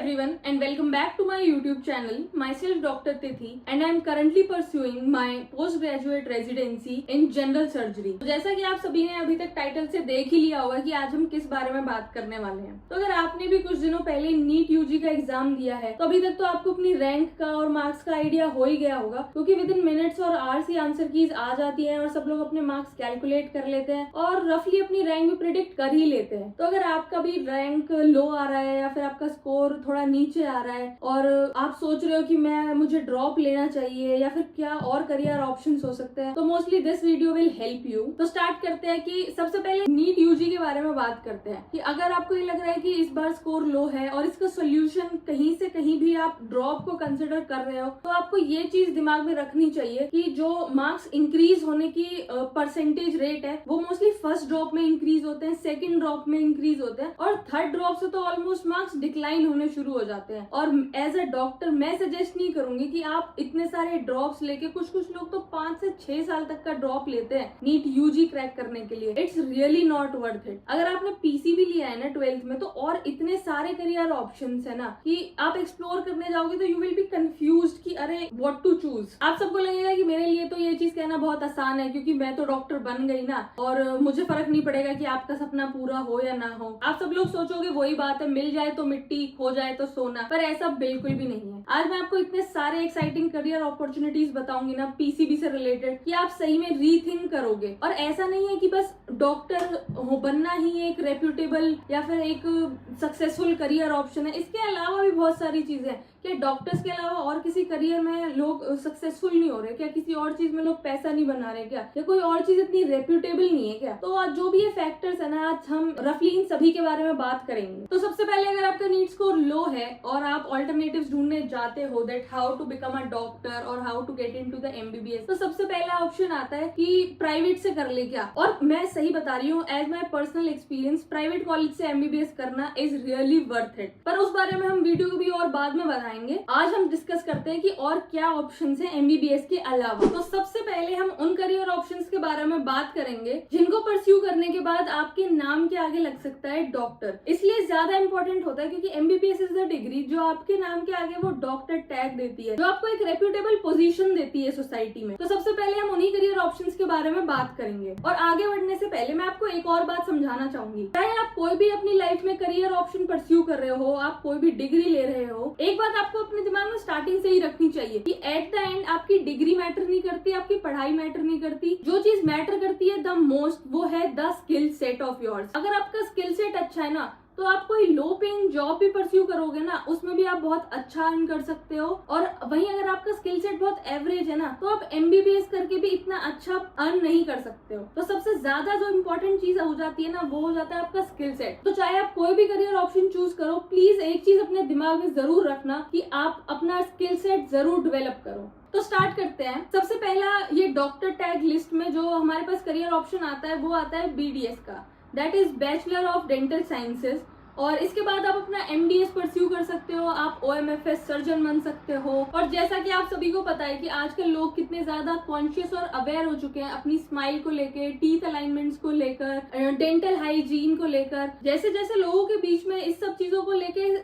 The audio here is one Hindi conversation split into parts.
everyone and welcome back to my YouTube channel. Myself Dr. Tithi and I am currently pursuing my postgraduate residency in general surgery. तो जैसा कि आप सभी ने अभी तक टाइटल से देख ही लिया होगा कि आज हम किस बारे में बात करने वाले हैं। तो अगर आपने भी कुछ दिनों पहले नीट यूजी का एग्जाम दिया है तो अभी तक तो आपको अपनी रैंक का और मार्क्स का आइडिया हो ही गया होगा, क्योंकि विद इन मिनट्स और आवर्स ही आंसर कीज आ जाती है और सब लोग अपने मार्क्स कैलकुलेट कर लेते हैं और रफली अपनी रैंक भी प्रिडिक्ट कर ही लेते हैं। तो अगर आपका भी रैंक लो आ रहा है या फिर आपका स्कोर थोड़ा नीचे आ रहा है और आप सोच रहे हो कि मुझे ड्रॉप लेना चाहिए या फिर क्या और करियर ऑप्शंस हो सकते हैं, तो mostly this video will help you. तो स्टार्ट करते हैं कि सबसे पहले नीट यूजी के बारे में बात करते हैं कि अगर आपको ये लग रहा है कि इस बार स्कोर लो है और इसका सोल्यूशन कहीं से कहीं भी आप ड्रॉप को कंसिडर कर रहे हो, तो आपको ये चीज दिमाग में रखनी चाहिए कि जो मार्क्स इंक्रीज होने की परसेंटेज रेट है वो मोस्टली फर्स्ट ड्रॉप में इंक्रीज होते हैं, सेकंड ड्रॉप में इंक्रीज होते हैं और थर्ड ड्रॉप से तो ऑलमोस्ट मार्क्स डिक्लाइन होने शुरू हो जाते हैं। और एज अ डॉक्टर मैं सजेस्ट नहीं करूंगी कि आप इतने सारे ड्रॉप्स लेके, कुछ लोग तो 5 से 6 साल तक का ड्रॉप लेते हैं नीट यूजी क्रैक करने के लिए। It's really not worth it. अगर आपने पीसीबी लिया है ना 12th में, तो और इतने सारे करियर ऑप्शंस है ना कि आप एक्सप्लोर करने जाओगे तो यू विल बी कंफ्यूज्ड कि अरे व्हाट टू चूज। आप सबको लगेगा कि मेरे लिए तो ये चीज कहना बहुत आसान है क्योंकि मैं तो डॉक्टर बन गई ना और मुझे फर्क नहीं पड़ेगा कि आपका सपना पूरा हो या ना हो। आप सब लोग सोचोगे वही बात है, मिल जाए तो मिट्टी, खो जाए तो सोना, पर ऐसा बिल्कुल भी नहीं है। आज मैं आपको इतने सारे एक्साइटिंग करियर अपॉर्चुनिटीज बताऊंगी ना पीसीबी से रिलेटेड कि आप सही में रीथिंक करोगे। और ऐसा नहीं है कि बस डॉक्टर बनना ही एक रेप्यूटेबल या फिर एक सक्सेसफुल करियर ऑप्शन है, इसके अलावा भी बहुत सारी चीजें हैं। क्या डॉक्टर्स के अलावा और किसी करियर में लोग सक्सेसफुल नहीं हो रहे? क्या किसी और चीज में लोग पैसा नहीं बना रहे? क्या या कोई और चीज इतनी रेप्यूटेबल नहीं है क्या? तो आज जो भी ये फैक्टर्स है ना, आज हम रफली इन सभी के बारे में बात करेंगे। तो सबसे पहले अगर आपका नीट स्कोर लो है और आप ऑल्टरनेटिव्स ढूंढने जाते हो that how to become a doctor और how to get into the MBBS, तो सबसे पहला ऑप्शन आता है कि प्राइवेट से कर ले क्या। और मैं सही बता रही हूँ, as my personal experience private college से एमबीबीएस करना इज रियली वर्थ इट। पर उस बारे में हम वीडियो को भी और बाद में बताएंगे। आज हम डिस्कस करते हैं कि और क्या ऑप्शंस हैं एमबीबीएस के अलावा। तो सबसे पहले हम उन करियर ऑप्शंस के बारे में बात करेंगे जिनको परस्यू करने के बाद आपके नाम के आगे लग सकता है डॉक्टर। इसलिए ज्यादा इंपॉर्टेंट होता है क्योंकि एमबीबीएस इज द डिग्री जो आपके नाम के आगे वो डॉक्टर टैग देती है, जो आपको एक रेप्यूटेबल पोजीशन देती है सोसाइटी में। तो सबसे पहले हम उन्हीं करियर ऑप्शंस के बारे में बात करेंगे। और आगे बढ़ने से पहले मैं आपको एक और बात समझाना चाहूंगी। चाहे आप कोई भी अपनी लाइफ में करियर ऑप्शन परस्यू कर रहे हो, आप कोई भी डिग्री ले रहे हो, एक बात आपको अपने दिमाग में स्टार्टिंग से ही रखनी चाहिए कि एट द एंड आपकी डिग्री मैटर नहीं करती, आपकी पढ़ाई मैटर नहीं करती। जो चीज मैटर करती है द मोस्ट वो है the skill set of yours. अगर आपका स्किल सेट अच्छा है ना, तो आप कोई लो पेइंग जॉब भी परस्यू करोगे ना, उसमें भी आप बहुत अच्छा अर्न कर सकते हो। और वहीं अगर आपका स्किल सेट बहुत एवरेज है ना, तो आप एमबीबीएस करके भी इतना अच्छा अर्न नहीं कर सकते हो। तो सबसे ज्यादा जो इम्पोर्टेंट चीज हो जाती है ना, वो हो जाता है आपका स्किल सेट। तो चाहे आप कोई भी करियर ऑप्शन चूज करो, प्लीज एक चीज अपने दिमाग में जरूर रखना कि आप अपना स्किल सेट जरूर डेवलप करो। तो स्टार्ट करते हैं। सबसे पहला ये डॉक्टर टैग लिस्ट में जो हमारे पास करियर ऑप्शन आता है वो आता है बीडीएस का, that is bachelor of dental sciences. और इसके बाद आप अपना एमडीएस परस्यू कर सकते हो, आप ओएमएफएस सर्जन बन सकते हो। और जैसा कि आप सभी को पता है कि आजकल लोग कितने ज्यादा कॉन्शियस और अवेयर हो चुके हैं अपनी स्माइल को लेकर, टीथ अलाइनमेंट्स को लेकर, डेंटल हाइजीन को लेकर। जैसे जैसे लोगों के बीच में इस सब चीजों को लेकर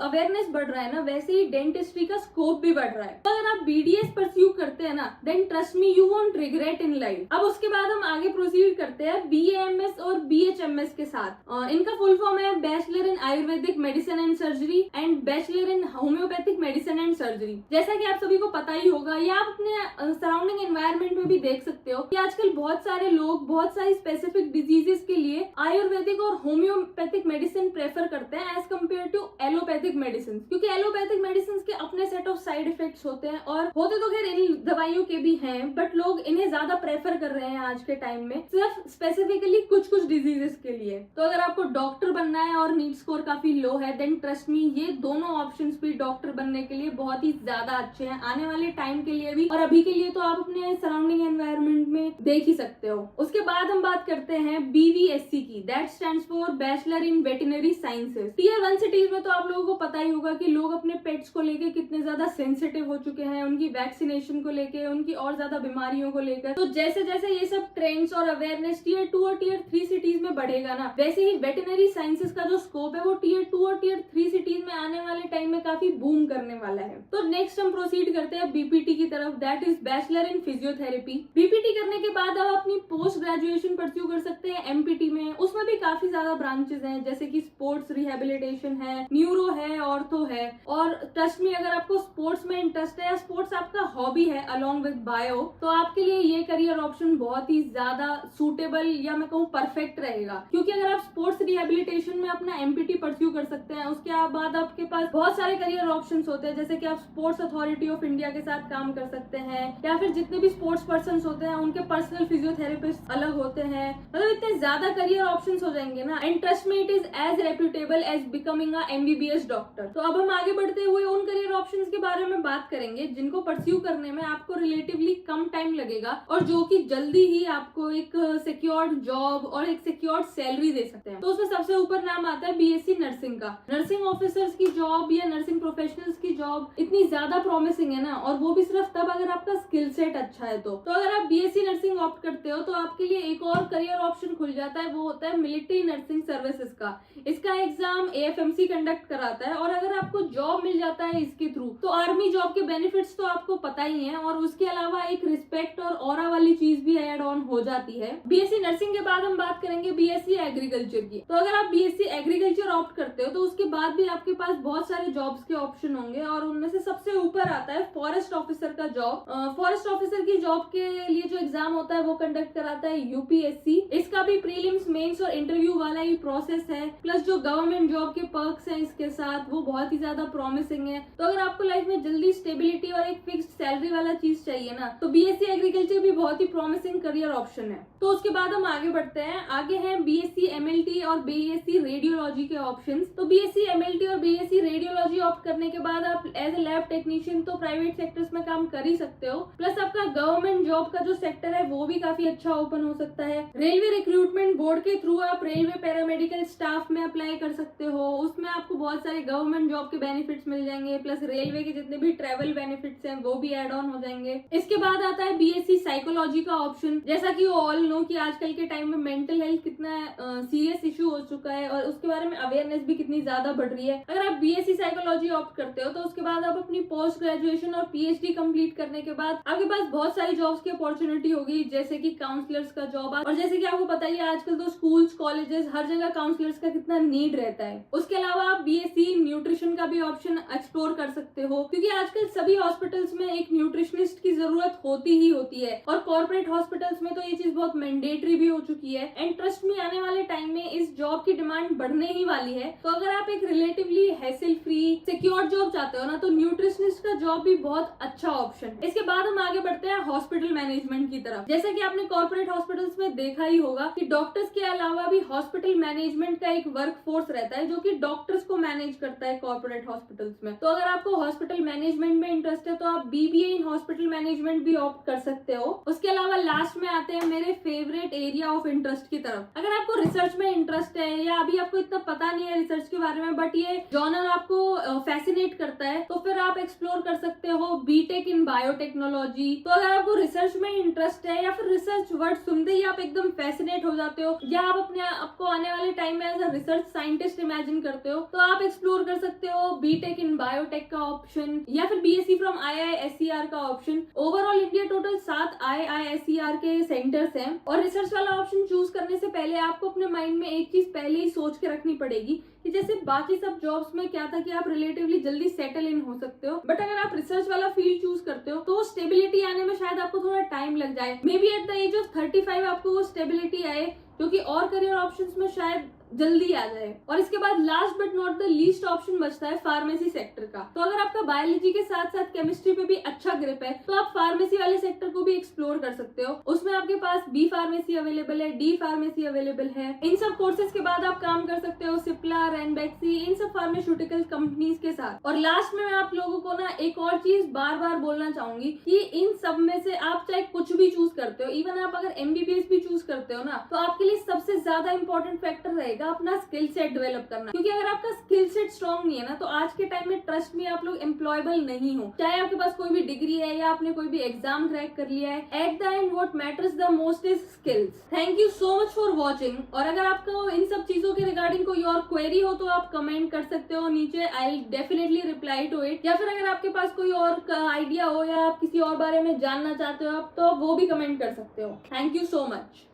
अवेयरनेस बढ़ रहा है ना, वैसे ही डेंटिस्ट्री का स्कोप भी बढ़ रहा है। तो अगर आप बीडीएस परस्यू करते हैं ना, then trust me you won't regret in life. अब उसके बाद हम आगे प्रोसीड करते हैं बीएएमएस और बीएचएमएस के साथ। इनका फुल फॉर्म है bachelor in Ayurvedic medicine and surgery and bachelor in homeopathic medicine and surgery. जैसा कि आप सभी को पता ही होगा, या आप अपने सराउंडिंग एनवायरनमेंट में भी देख सकते हो कि आजकल बहुत सारे लोग बहुत सारी स्पेसिफिक डिजीजेस के लिए आयुर्वेदिक और होम्योपैथिक मेडिसिन प्रेफर करते हैं as compare to allopathic medicine, क्योंकि एलोपैथिक मेडिसिन के अपने सेट ऑफ साइड इफेक्ट्स होते हैं और होते तो खैर इन दवाइयों के भी हैं, बट लोग इन्हें ज्यादा प्रेफर कर रहे हैं आज के टाइम में सिर्फ स्पेसिफिकली कुछ डिजीजेस के लिए। तो अगर आपको डॉक्टर बनना है और नीट स्कोर काफी लो है, देन ट्रस्ट मी ये दोनों ऑप्शंस भी डॉक्टर बनने के लिए बहुत ही ज्यादा अच्छे हैं, आने वाले टाइम के लिए भी और अभी के लिए तो आप अपने सराउंडिंग एनवायरनमेंट में देख ही सकते हो। उसके बाद हम बात करते हैं बीवीएससी की, that stands for bachelor in veterinary sciences. Tier 1 cities में तो आप लोगों को पता ही होगा कि लोग अपने पेट्स को लेके कितने ज्यादा सेंसिटिव हो चुके हैं, उनकी वैक्सीनेशन को लेके, उनकी और ज्यादा बीमारियों को लेकर। तो जैसे जैसे ये सब ट्रेंड्स और अवेयरनेस टियर 2 और टियर 3 सिटीज में बढ़ेगा ना, वैसे ही वेटनरी साइंसेज का जो स्कोप है वो टियर 2 और टियर 3 सिटीज में आने वाले वाले टाइम में काफी बूम करने वाला है। तो नेक्स्ट हम प्रोसीड करते हैं बीपीटी की तरफ, that is bachelor in physiotherapy. BPT करने के बाद आप अपनी पोस्ट ग्रेजुएशन परस्यू कर सकते हैं एमपीटी में। उसमें भी काफी ज्यादा ब्रांचेस हैं, जैसे कि स्पोर्ट्स रिहेबिलिटेशन है, न्यूरो है, ऑर्थो है। और ट्रस्ट में अगर आपको स्पोर्ट्स में इंटरेस्ट है या स्पोर्ट्स आपका हॉबी है अलॉन्ग विद बायो, तो आपके लिए ये करियर ऑप्शन बहुत ही ज्यादा सूटेबल या मैं कहूँ परफेक्ट रहेगा। क्योंकि अगर आप स्पोर्ट्स रिहेबिलिटेशन में अपना एमपीटी परस्यू कर सकते हैं, उसके बाद आपके पास बहुत सारे करियर ऑप्शंस होते हैं, जैसे कि आप स्पोर्ट्स अथॉरिटी ऑफ इंडिया के साथ काम कर सकते हैं, या फिर जितने भी स्पोर्ट्स पर्सन होते हैं उनके पर्सनल फिजियोथेरेपिस्ट अलग होते हैं। मतलब इतने ज्यादा करियर ऑप्शंस हो जाएंगे ना, and trust me it is as reputable as becoming a MBBS doctor. तो अब हम आगे बढ़ते हुए उन करियर ऑप्शंस के बारे में बात करेंगे जिनको परस्यू करने में आपको रिलेटिवली कम टाइम लगेगा और जो कि जल्दी ही आपको एक सिक्योर्ड जॉब और एक सिक्योर्ड सैलरी दे सकते हैं। तो उसमें सबसे ऊपर नाम आता है बीएससी नर्सिंग का। नर्सिंग ऑफिसर्स की जॉब या नर्सिंग प्रोफेशनल्स की जॉब इतनी ज्यादा प्रॉमिसिंग है ना, और वो भी सिर्फ तब अगर आपका स्किल सेट अच्छा है। तो अगर आप बीएससी नर्सिंग ऑप्ट करते हो तो आपके लिए एक और करियर ऑप्शन खुल जाता है, वो होता है मिलिट्री नर्सिंग सर्विसेज का। इसका एग्जाम एएफएमसी कंडक्ट कराता है, और अगर आपको जॉब मिल जाता है इसके थ्रू तो आर्मी जॉब के बेनिफिट्स तो आपको पता ही है, और उसके अलावा एक रिस्पेक्ट और ऑरा वाली चीज भी एड ऑन हो जाती है। बीएससी नर्सिंग के बाद हम बात करेंगे बीएससी एग्रीकल्चर की। तो अगर आप बीएससी एग्रीकल्चर ऑप्ट करते हो तो उसके बाद भी आपके पास बहुत सारे जॉब्स के ऑप्शन होंगे, और उनमें से सबसे ऊपर आता है फॉरेस्ट ऑफिसर का जॉब। फॉरेस्ट ऑफिसर की जॉब के लिए जो एग्जाम होता है वो कंडक्ट कराता है यूपीएससी। इसका भी प्रीलिम्स, मेंस और इंटरव्यू वाला ही प्रोसेस है, प्लस जो गवर्नमेंट जॉब के पर्क्स हैं इसके साथ वो बहुत ही ज्यादा प्रॉमिसिंग है। तो अगर आपको लाइफ में जल्दी स्टेबिलिटी और एक फिक्स्ड सैलरी वाला चीज चाहिए ना, तो बीएससी एग्रीकल्चर भी बहुत ही प्रॉमिसिंग करियर ऑप्शन है। तो उसके बाद हम आगे बढ़ते हैं, आगे हैं बीएससी एमएलटी और बीएससी रेडियोलॉजी के ऑप्शंस। तो बीएससी एमएलटी और बीएससी रेडियोलॉजी ऑप्ट करने के बाद आप एज ए लैब टेक्नीशियन तो प्राइवेट सेक्टर्स में काम कर ही सकते हो, प्लस आपका गवर्नमेंट जॉब का जो सेक्टर है वो भी काफी अच्छा ओपन हो सकता है। रेलवे रिक्रूटमेंट बोर्ड के थ्रू आप रेलवे पैरामेडिकल स्टाफ में अप्लाई कर सकते हो, उसमें आपको बहुत सारे गवर्नमेंट जॉब के बेनिफिट्स मिल जाएंगे, प्लस रेलवे के जितने भी ट्रेवल बेनिफिट्स हैं वो भी एड ऑन हो जाएंगे। इसके बाद आता है बीएससी साइकोलॉजी का ऑप्शन। जैसा कि ऑल नो कि आजकल के टाइम में मेंटल हेल्थ कितना सीरियस इशू हो चुका है, और उसके बारे में अवेयरनेस भी कितनी ज्यादा बढ़ रही है। अगर आप बीएससी साइकोलॉजी ऑप्ट करते हो तो उसके बाद आप अपनी पोस्ट ग्रेजुएशन और पीएचडी कंप्लीट करने के बाद आपके पास बहुत सारी जॉब्स की अपॉर्चुनिटी होगी, जैसे कि काउंसलर्स का जॉब। और जैसे कि आपको पता ही है आजकल तो स्कूल्स, कॉलेजेस, हर जगह काउंसलर्स का कितना नीड रहता है। उसके अलावा आप बीएससी न्यूट्रिशन का भी ऑप्शन एक्सप्लोर कर सकते हो, क्योंकि आजकल सभी हॉस्पिटल्स में एक न्यूट्रिशनिस्ट की जरूरत होती ही होती है, और कॉर्पोरेट हॉस्पिटल्स में तो ये चीज बहुत मैंडेटरी भी हो चुकी है। एंड ट्रस्ट में आने वाले टाइम में इस जॉब की डिमांड बढ़ने ही वाली है। तो अगर आप एक relatively hassle free secure job चाहते हो ना, तो न्यूट्रिशनिस्ट का जॉब भी बहुत अच्छा ऑप्शन है। इसके बाद हम आगे बढ़ते हैं हॉस्पिटल मैनेजमेंट की तरफ। जैसा कि आपने कॉर्पोरेट हॉस्पिटल्स में देखा ही होगा कि डॉक्टर्स के अलावा भी हॉस्पिटल मैनेजमेंट का एक वर्क फोर्स रहता है जो कि डॉक्टर्स को मैनेज करता है कॉर्पोरेट हॉस्पिटल्स में। तो अगर आपको हॉस्पिटल मैनेजमेंट में इंटरेस्ट है तो आप बीबीए इन हॉस्पिटल मैनेजमेंट भी ऑप्ट कर सकते हो। उसके अलावा लास्ट में आते हैं मेरे फेवरेट एरिया ऑफ इंटरेस्ट की तरफ। अगर आपको रिसर्च में इंटरेस्ट है, या अभी आपको इतना पता नहीं है रिसर्च के बारे में, बट ये जॉनर आपको फैसिनेट करता है, तो फिर आप एक्सप्लोर कर सकते हो बीटेक इन बायोटेक्नोलॉजी। तो अगर आपको रिसर्च में इंटरेस्ट है, या फिर रिसर्च वर्ड सुनते ही आप एकदम फैसिनेट हो जाते हो, या आप अपने आपको आने वाले टाइम में as a research scientist imagine करते हो, तो आप एक्सप्लोर कर सकते हो बीटेक इन बायोटेक का ऑप्शन, या फिर बीएससी फ्रॉम आईआईएसईआर का option. Overall India total 7 IISER के सेंटर्स हैं, और रिसर्च वाला ऑप्शन चूज करने से पहले आपको अपने माइंड में एक चीज पहले ही सोच के रखनी पड़ेगी कि जैसे बाकी सब जॉब्स में क्या था कि आप रिलेटिवली जल्दी सेटल इन हो सकते हो, बट अगर आप रिसर्च वाला फील्ड चूज करते हो तो स्टेबिलिटी आने में शायद आपको थोड़ा टाइम लग जाए। Maybe at the age of 35 आपको वो स्टेबिलिटी आए, जो कि और करियर ऑप्शंस में शायद जल्दी आ जाए। और इसके बाद last but not the least option बचता है फार्मेसी सेक्टर का। तो अगर आपका बायोलॉजी के साथ साथ केमिस्ट्री पे भी अच्छा ग्रिप है तो आप फार्मेसी वाले सेक्टर को भी एक्सप्लोर कर सकते हो। उसमें आपके पास बी फार्मेसी अवेलेबल है, डी फार्मेसी अवेलेबल है। इन सब कोर्सेज के बाद आप काम कर सकते हो सिप्ला, रैनबैक्सी, इन सब फार्मास्यूटिकल कंपनीज के साथ। और लास्ट में मैं आप लोगों को ना एक और चीज बार बार बोलना चाहूंगी कि इन सब में से आप चाहे कुछ भी चूज करते हो, इवन आप अगर एमबीबीएस भी चूज करते हो ना, तो आपके लिए सबसे ज्यादा इंपॉर्टेंट फैक्टर रहेगा रहेगा अपना स्किल सेट डेवलप करना, क्योंकि अगर आपका स्किल सेट स्ट्रॉन्ग नहीं है ना तो आज के टाइम में ट्रस्ट में आप लोग एम्प्लॉयबल नहीं हो, चाहे आपके पास कोई भी डिग्री है या आपने कोई भी एग्जाम क्रैक कर लिया है। At the end what matters the most is skills. Thank you so much for watching. और अगर आपको इन सब चीजों के रिगार्डिंग कोई और क्वेरी हो तो आप कमेंट कर सकते हो नीचे, I will definitely reply to it. या फिर अगर आपके पास कोई और आइडिया हो या आप किसी और बारे में जानना चाहते हो आप, तो वो भी कमेंट कर सकते हो। Thank you so much.